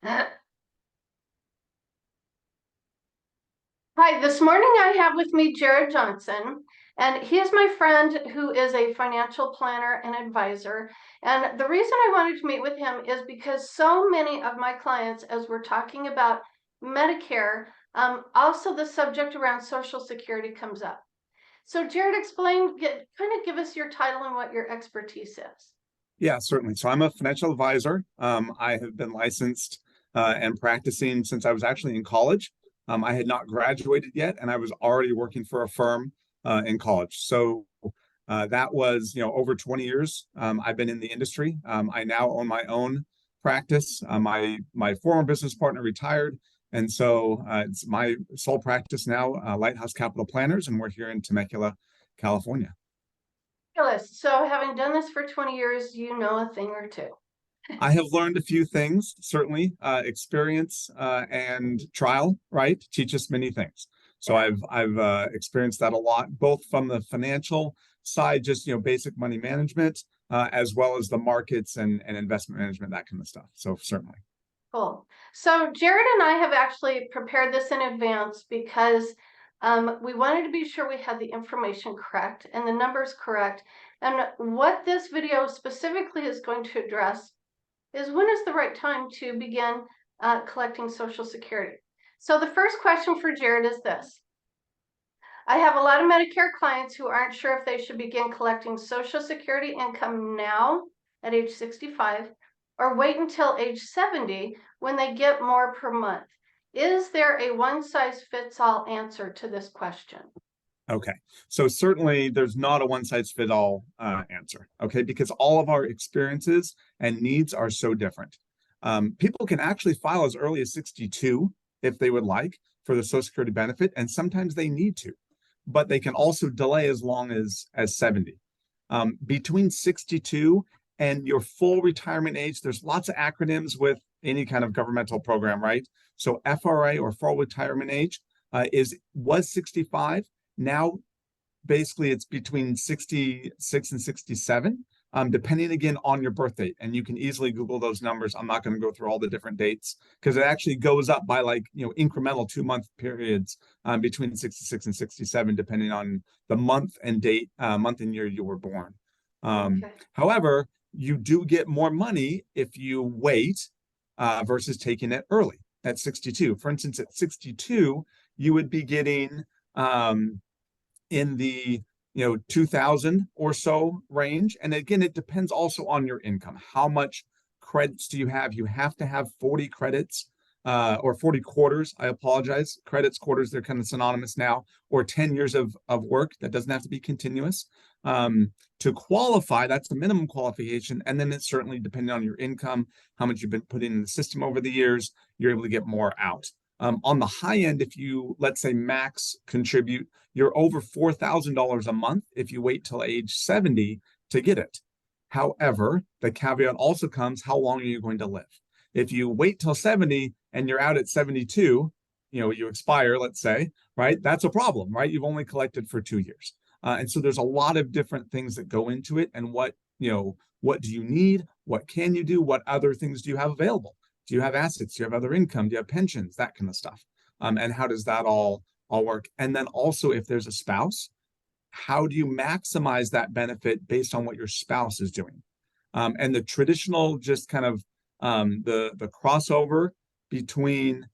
Hi, this morning I have with me Jared Johnson, and he is my friend who is a financial planner and advisor. And the reason I wanted to meet with him is because so many of my clients, as we're talking about Medicare, also the subject around Social Security comes up. So Jared, kind of give us your title and what your expertise is. Yeah, certainly. So I'm a financial advisor. I have been licensed and practicing since I was actually in college. I had not graduated yet, and I was already working for a firm in college. So that was, over 20 years. I've been in the industry. I now own my own practice. My former business partner retired, and so it's my sole practice now, Lighthouse Capital Planners, and we're here in Temecula, California. Fabulous. So having done this for 20 years, you know a thing or two. I have learned a few things, certainly. Experience and trial, right, teach us many things. So I've experienced that a lot, both from the financial side, just basic money management, as well as the markets and investment management, that kind of stuff. So certainly. Cool. So Jared and I have actually prepared this in advance because we wanted to be sure we had the information correct and the numbers correct. And what this video specifically is going to address is when is the right time to begin collecting Social Security. So the first question for Jared is this. I have a lot of Medicare clients who aren't sure if they should begin collecting Social Security income now at age 65 or wait until age 70 when they get more per month. Is there a one-size-fits-all answer to this question? Okay, so certainly there's not a one-size-fits-all answer, okay, because all of our experiences and needs are so different. People can actually file as early as 62 if they would like for the Social Security benefit, and sometimes they need to, but they can also delay as long as 70. Between 62 and your full retirement age, there's lots of acronyms with any kind of governmental program, right? So FRA, or full retirement age, was 65. Now, basically, it's between 66 and 67, depending again on your birth date. And you can easily Google those numbers. I'm not going to go through all the different dates because it actually goes up by incremental 2-month periods between 66 and 67, depending on the month and date, month and year you were born. Okay. However, you do get more money if you wait versus taking it early at 62. For instance, at 62, you would be getting in the 2000 or so range. And again, it depends also on your income. How much credits do you have? You have to have 40 credits or 40 quarters. I apologize. Credits, quarters, they're kind of synonymous now, or 10 years of work. That doesn't have to be continuous. To qualify, that's the minimum qualification. And then it's certainly depending on your income, how much you've been putting in the system over the years, you're able to get more out. On the high end, if you, let's say, max contribute, you're over $4,000 a month if you wait till age 70 to get it. However, the caveat also comes, how long are you going to live? If you wait till 70 and you're out at 72, you expire, let's say, right? That's a problem, right? You've only collected for 2 years. And so there's a lot of different things that go into it. And what do you need? What can you do? What other things do you have available? Do you have assets? Do you have other income? Do you have pensions? That kind of stuff. And how does that all work? And then also, if there's a spouse, how do you maximize that benefit based on what your spouse is doing? And the traditional, just kind of the crossover between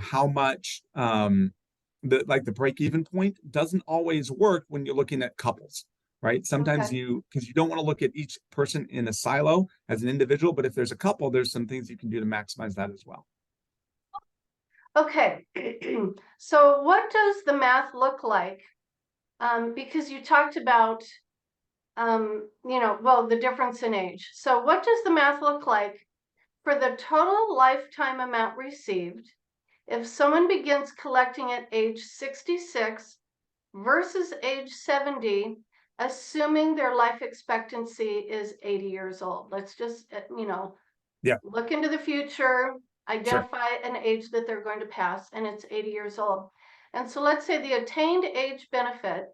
how much the break-even point doesn't always work when you're looking at couples. Right. Sometimes Okay. because you don't want to look at each person in a silo as an individual, but if there's a couple, there's some things you can do to maximize that as well. Okay. So what does the math look like? Because you talked about, the difference in age. So what does the math look like for the total lifetime amount received if someone begins collecting at age 66 versus age 70, assuming their life expectancy is 80 years old? Let's just, Yeah, look into the future, sure. identify an age that they're going to pass, and it's 80 years old. And so let's say the attained age benefit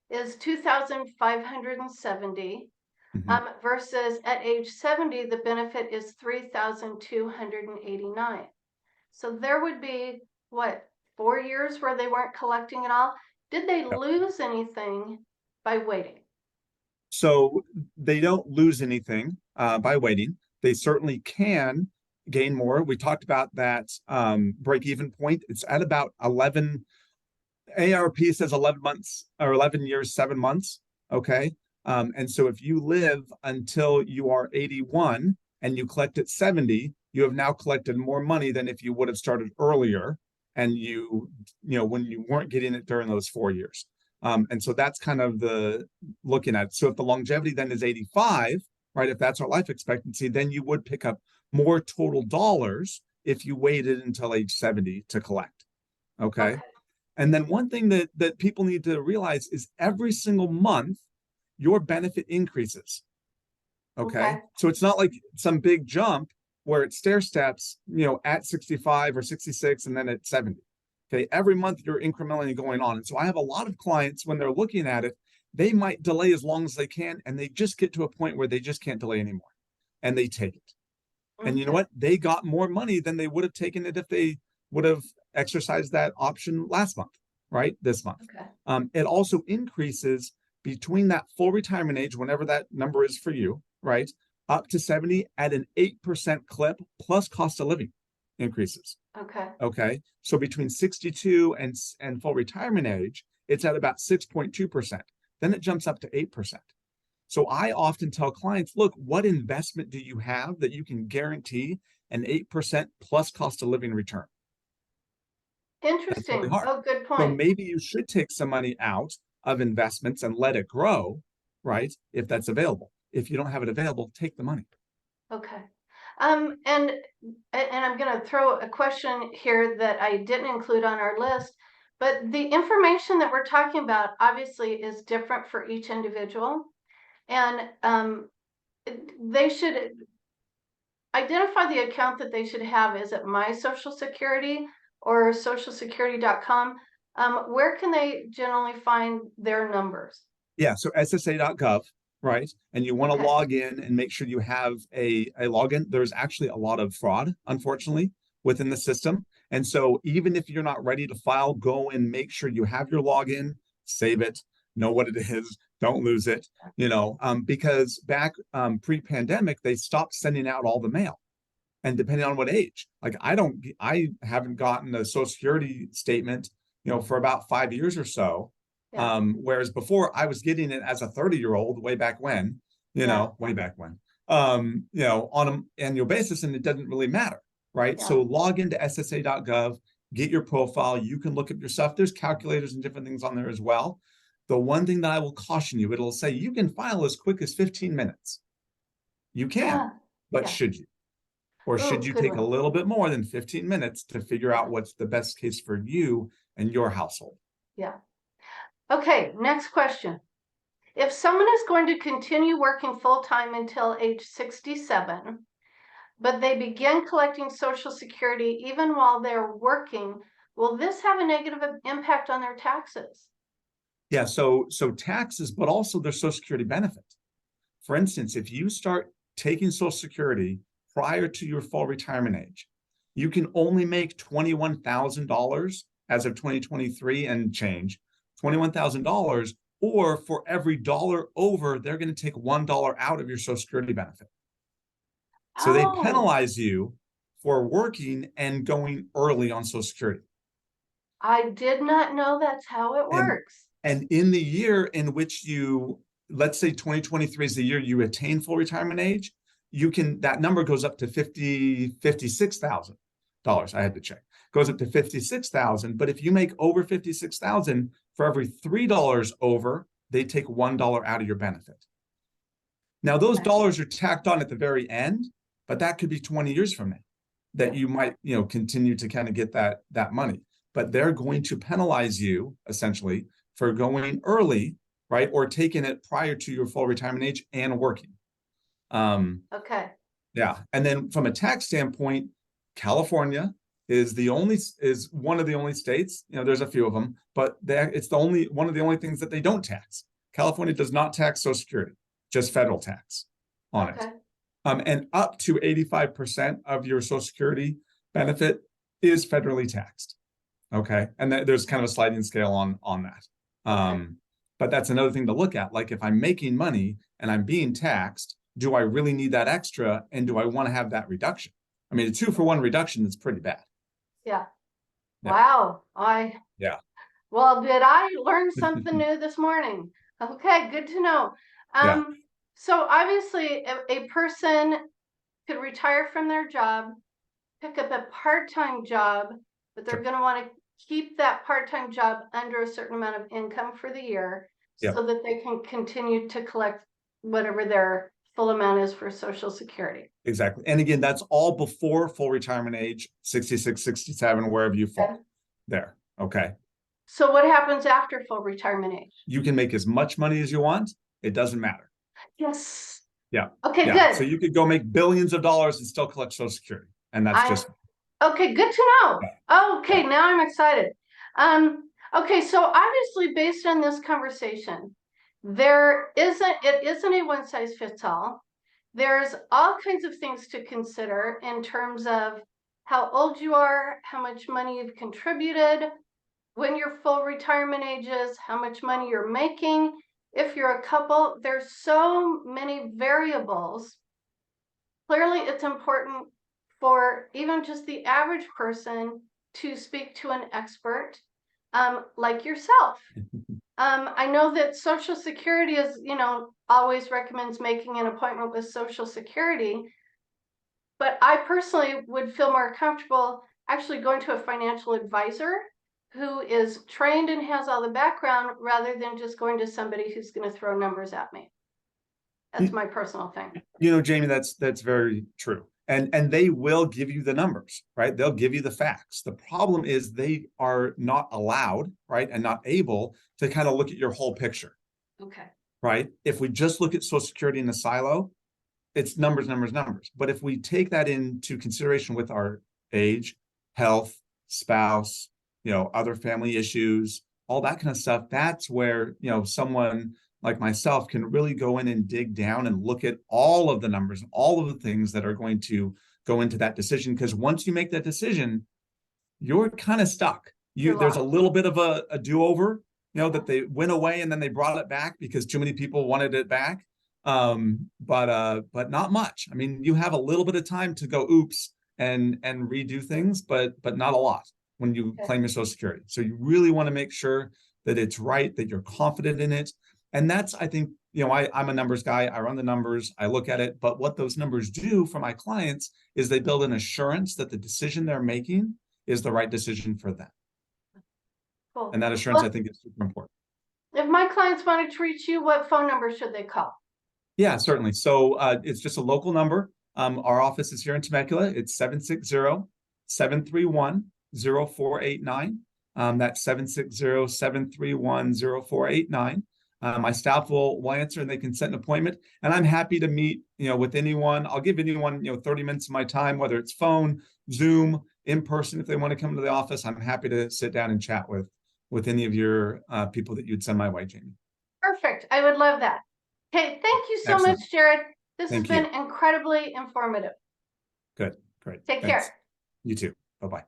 is 2,570. Mhm. Versus at age 70, the benefit is 3,289. So there would be, what, 4 years where they weren't collecting at all? Did they Yep. lose anything by waiting? So they don't lose anything by waiting. They certainly can gain more. We talked about that break even point. It's at about 11. ARP says 11 months or 11 years, 7 months. Okay. And so if you live until you are 81 and you collect at 70, you have now collected more money than if you would have started earlier and when you weren't getting it during those 4 years. And so that's kind of the looking at it. So if the longevity then is 85, right, if that's our life expectancy, then you would pick up more total dollars if you waited until age 70 to collect. Okay. Okay. And then one thing that people need to realize is every single month your benefit increases. Okay. Okay. So it's not like some big jump where it stair steps, at 65 or 66 and then at 70. Okay. Every month you're incrementally going on. And so I have a lot of clients when they're looking at it, they might delay as long as they can, and they just get to a point where they just can't delay anymore and they take it. And you know Okay. what? They got more money than they would have taken it if they would have exercised that option last month, right? This month. Okay. It also increases between that full retirement age, whenever that number is for you, right? Up to 70 at an 8% clip plus cost of living increases. Okay. Okay. So between 62 and full retirement age, it's at about 6.2%. Then it jumps up to 8%. So I often tell clients, look, what investment do you have that you can guarantee an 8% plus cost of living return? That's really Interesting. hard. Oh, good So point. maybe you should take some money out of investments and let it grow, right? If that's available. If you don't have it available, take the money. Okay. And I'm going to throw a question here that I didn't include on our list, but the information that we're talking about obviously is different for each individual, and they should identify the account that they should have. Is it My Social Security or socialsecurity.com? Where can they generally find their numbers? Yeah, so SSA.gov, right? And you want to Okay. log in and make sure you have a login. There's actually a lot of fraud, unfortunately, within the system. And so even if you're not ready to file, go and make sure you have your login, save it, know what it is, don't lose it, because back pre-pandemic, they stopped sending out all the mail. And depending on what age, like I haven't gotten a Social Security statement, for about 5 years or so. Yeah. Whereas before I was getting it as a 30-year-old way back when, Yeah. way back when, on an annual basis, and it doesn't really matter, right? Yeah. So log into SSA.gov, get your profile. You can look up your stuff. There's calculators and different things on there as well. The one thing that I will caution you, it'll say you can file as quick as 15 minutes. You can, but Yeah. should you? Or should Oh, you good take a one. little bit more than 15 minutes to figure Yeah. out what's the best case for you and your household? Yeah. Okay, next question. If someone is going to continue working full-time until age 67, but they begin collecting Social Security even while they're working, will this have a negative impact on their taxes? Yeah, so taxes, but also their Social Security benefit. For instance, if you start taking Social Security prior to your full retirement age, you can only make $21,000 as of 2023 and change, $21,000, or for every dollar over, they're going to take $1 out of your Social Security benefit. So they Oh, penalize you for working and going early on Social Security. I did not know that's how it And works. and in the year in which let's say 2023 is the year you attain full retirement age, that number goes up to $56,000. I had to check. Goes up to 56,000. But if you make over 56,000, for every $3 over, they take $1 out of your benefit. Now those Okay. dollars are tacked on at the very end, but that could be 20 years from now that you might, continue to kind of get that money. But they're going to penalize you essentially for going early, right? Or taking it prior to your full retirement age and working. Okay. Yeah. And then from a tax standpoint, California is one of the only states, there's a few of them, but it's one of the only things that they don't tax. California does not tax Social Security. just federal tax on it. Okay. And up to 85% of your Social Security benefit is federally taxed. Okay. And there's kind of a sliding scale on that. Okay. But that's another thing to look at. Like if I'm making money and I'm being taxed, do I really need that extra? And do I want to have that reduction? I mean, a 2-for-1 reduction is pretty bad. Yeah. Yeah. Wow. Yeah. Well, did I learn something new this morning? Okay, good to know. Yeah. So obviously a person could retire from their job, pick up a part-time job, but they're Sure. going to want to keep that part-time job under a certain amount of income for the year Yeah. so that they can continue to collect whatever their full amount is for Social Security. Exactly. And again, that's all before full retirement age, 66, 67, wherever you fall Okay. there. Okay. So what happens after full retirement age? You can make as much money as you want. It doesn't matter. Yes. Yeah. Okay, Yeah. good. So you could go make billions of dollars and still collect Social Security. And that's just Okay, good to know. Okay, now I'm excited. Okay, so obviously based on this conversation, it isn't a one size fits all. There's all kinds of things to consider in terms of how old you are, how much money you've contributed, when your full retirement age is, how much money you're making. If you're a couple, there's so many variables. Clearly, it's important for even just the average person to speak to an expert like yourself. I know that Social Security is, always recommends making an appointment with Social Security, but I personally would feel more comfortable actually going to a financial advisor who is trained and has all the background rather than just going to somebody who's going to throw numbers at me. That's my personal thing. Jamie, that's very true. And they will give you the numbers, right? They'll give you the facts. The problem is they are not allowed, right? And not able to kind of look at your whole picture. Okay. Right? If we just look at Social Security in the silo, it's numbers, numbers, numbers. But if we take that into consideration with our age, health, spouse, other family issues, all that kind of stuff, that's where, someone like myself can really go in and dig down and look at all of the numbers and all of the things that are going to go into that decision. Because once you make that decision, you're kind of stuck. There's a little bit of a do-over, that they went away and then they brought it back because too many people wanted it back. But not much. I mean, you have a little bit of time to go oops and redo things, but not a lot when you claim your Social Security. So you really want to make sure that it's right, that you're confident in it. And that's, I think, I'm a numbers guy. I run the numbers, I look at it, but what those numbers do for my clients is they build an assurance that the decision they're making is the right decision for them. Cool. And that assurance, I think, is super important. If my clients wanted to reach you, what phone number should they call? Yeah, certainly. So it's just a local number. Our office is here in Temecula. It's 760-731-0489. That's 760-731-0489. My staff will answer and they can set an appointment. And I'm happy to meet, with anyone. I'll give anyone, 30 minutes of my time, whether it's phone, Zoom, in person. If they want to come to the office, I'm happy to sit down and chat with any of your people that you'd send my way, Jamie. Perfect. I would love that. Okay, thank you so much, Jared. This has been incredibly informative. Good, great. Take care. You too. Bye-bye.